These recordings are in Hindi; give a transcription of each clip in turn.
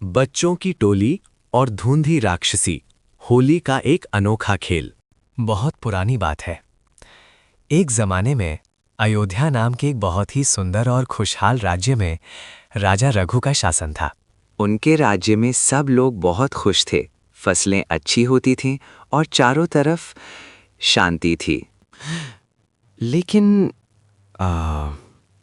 बच्चों की टोली और धुंधी राक्षसी, होली का एक अनोखा खेल। बहुत पुरानी बात है। एक जमाने में अयोध्या नाम के एक बहुत ही सुंदर और खुशहाल राज्य में राजा रघु का शासन था। उनके राज्य में सब लोग बहुत खुश थे, फसलें अच्छी होती थीं और चारों तरफ शांति थी। लेकिन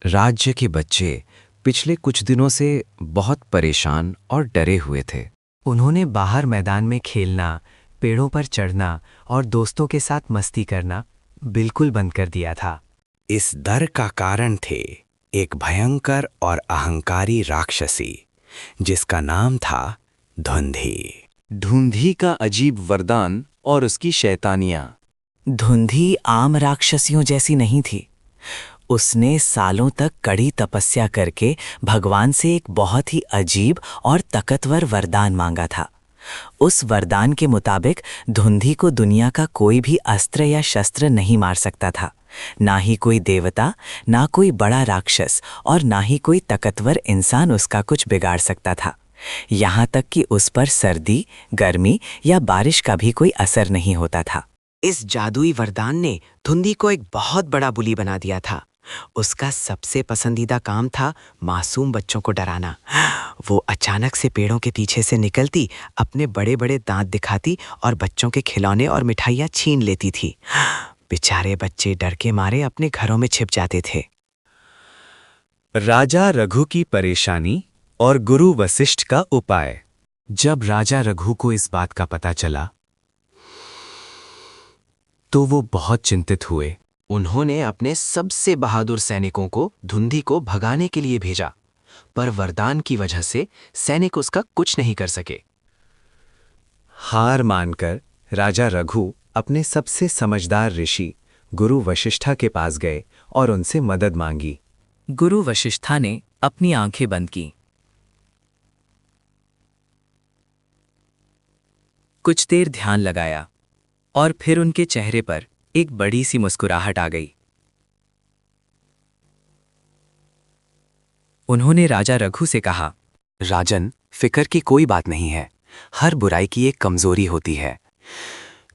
राज्य के बच्चे पिछले कुछ दिनों से बहुत परेशान और डरे हुए थे। उन्होंने बाहर मैदान में खेलना, पेड़ों पर चढ़ना और दोस्तों के साथ मस्ती करना बिल्कुल बंद कर दिया था। इस डर का कारण थे एक भयंकर और अहंकारी राक्षसी जिसका नाम था धुंधी। धुंधी का अजीब वरदान और उसकी शैतानियां। धुंधी आम राक्षसियों जैसी नहीं थी। उसने सालों तक कड़ी तपस्या करके भगवान से एक बहुत ही अजीब और ताकतवर वरदान मांगा था। उस वरदान के मुताबिक धुंधी को दुनिया का कोई भी अस्त्र या शस्त्र नहीं मार सकता था, ना ही कोई देवता, ना कोई बड़ा राक्षस और ना ही कोई ताकतवर इंसान उसका कुछ बिगाड़ सकता था। यहाँ तक कि उस पर सर्दी, गर्मी या बारिश का भी कोई असर नहीं होता था। इस जादुई वरदान ने धुंधी को एक बहुत बड़ा बुली बना दिया था। उसका सबसे पसंदीदा काम था मासूम बच्चों को डराना। वो अचानक से पेड़ों के पीछे से निकलती, अपने बड़े बड़े दांत दिखाती और बच्चों के खिलौने और मिठाइयाँ छीन लेती थी। बेचारे बच्चे डर के मारे अपने घरों में छिप जाते थे। राजा रघु की परेशानी और गुरु वशिष्ठ का उपाय। जब राजा रघु को इस बात का पता चला तो वो बहुत चिंतित हुए। उन्होंने अपने सबसे बहादुर सैनिकों को धुंधी को भगाने के लिए भेजा, पर वरदान की वजह से सैनिक उसका कुछ नहीं कर सके। हार मानकर राजा रघु अपने सबसे समझदार ऋषि गुरु वशिष्ठा के पास गए और उनसे मदद मांगी। गुरु वशिष्ठा ने अपनी आंखें बंद की। कुछ देर ध्यान लगाया और फिर उनके चेहरे पर एक बड़ी सी मुस्कुराहट आ गई। उन्होंने राजा रघु से कहा, राजन, फिक्र की कोई बात नहीं है। हर बुराई की एक कमजोरी होती है।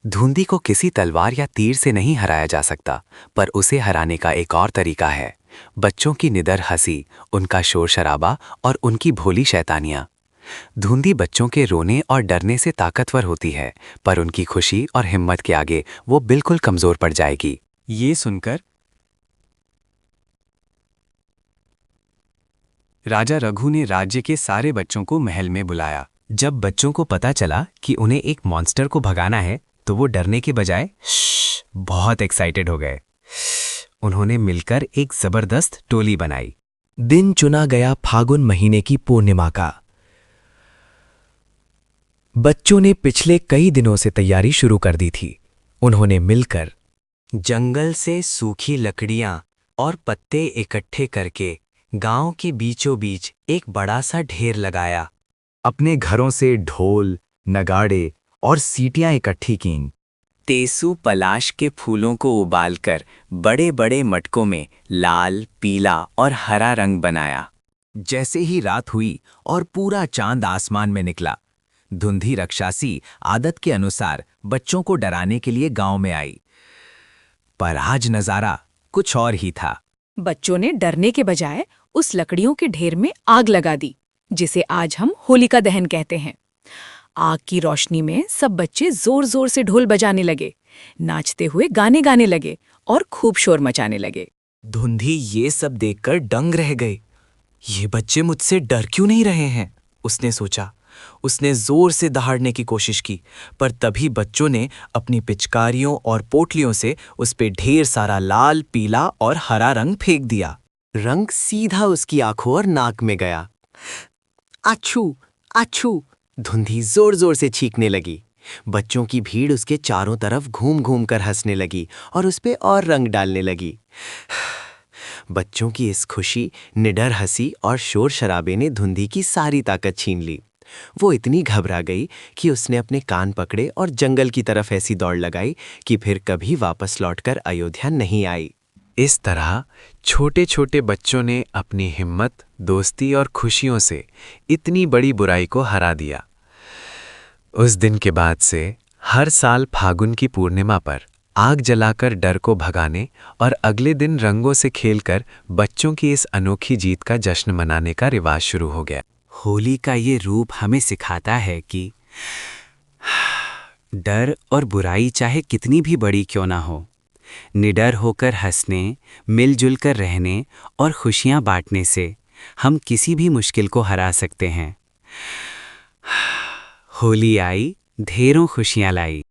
धुंधी को किसी तलवार या तीर से नहीं हराया जा सकता, पर उसे हराने का एक और तरीका है। बच्चों की निडर हंसी, उनका शोर शराबा और उनकी भोली शैतानियां। धुंधी बच्चों के रोने और डरने से ताकतवर होती है, पर उनकी खुशी और हिम्मत के आगे वो बिल्कुल कमजोर पड़ जाएगी। ये सुनकर राजा रघु ने राज्य के सारे बच्चों को महल में बुलाया। जब बच्चों को पता चला कि उन्हें एक मॉन्स्टर को भगाना है तो वो डरने के बजाय बहुत एक्साइटेड हो गए। उन्होंने मिलकर एक जबरदस्त टोली बनाई। दिन चुना गया फागुन महीने की पूर्णिमा का। बच्चों ने पिछले कई दिनों से तैयारी शुरू कर दी थी। उन्होंने मिलकर जंगल से सूखी लकड़ियां और पत्ते इकट्ठे करके गांव के बीचों बीच एक बड़ा सा ढेर लगाया। अपने घरों से ढोल, नगाड़े और सीटियां इकट्ठी कीं। तेसू पलाश के फूलों को उबालकर बड़े बड़े मटकों में लाल, पीला और हरा रंग बनाया। जैसे ही रात हुई और पूरा चांद आसमान में निकला, धुंधी राक्षसी आदत के अनुसार बच्चों को डराने के लिए गांव में आई। पर आज नजारा कुछ और ही था। बच्चों ने डरने के बजाय उस लकड़ियों के ढेर में आग लगा दी, जिसे आज हम होलिका दहन कहते हैं। आग की रोशनी में सब बच्चे जोर जोर से ढोल बजाने लगे, नाचते हुए गाने गाने लगे और खूब शोर मचाने लगे। धुंधी ये सब देखकर दंग रह गए। ये बच्चे मुझसे डर क्यों नहीं रहे हैं, उसने सोचा। उसने जोर से दहाड़ने की कोशिश की, पर तभी बच्चों ने अपनी पिचकारियों और पोटलियों से उस पे ढेर सारा लाल, पीला और हरा रंग फेंक दिया। रंग सीधा उसकी आंखों और नाक में गया। आछू आछू, धुंधी जोर जोर से चीखने लगी। बच्चों की भीड़ उसके चारों तरफ घूम घूम कर हंसने लगी और उस पे और रंग डालने लगी। बच्चों की इस खुशी, निडर हंसी और शोर शराबे ने धुंधी की सारी ताकत छीन ली। वो इतनी घबरा गई कि उसने अपने कान पकड़े और जंगल की तरफ ऐसी दौड़ लगाई कि फिर कभी वापस लौटकर अयोध्या नहीं आई। इस तरह छोटे छोटे बच्चों ने अपनी हिम्मत, दोस्ती और खुशियों से इतनी बड़ी बुराई को हरा दिया। उस दिन के बाद से हर साल फागुन की पूर्णिमा पर आग जलाकर डर को भगाने और अगले दिन रंगों से खेलकर बच्चों की इस अनोखी जीत का जश्न मनाने का रिवाज शुरू हो गया। होली का ये रूप हमें सिखाता है कि डर और बुराई चाहे कितनी भी बड़ी क्यों ना हो, निडर होकर हंसने, मिलजुल कर रहने और खुशियां बांटने से हम किसी भी मुश्किल को हरा सकते हैं। होली आई, ढेरों खुशियां लाई।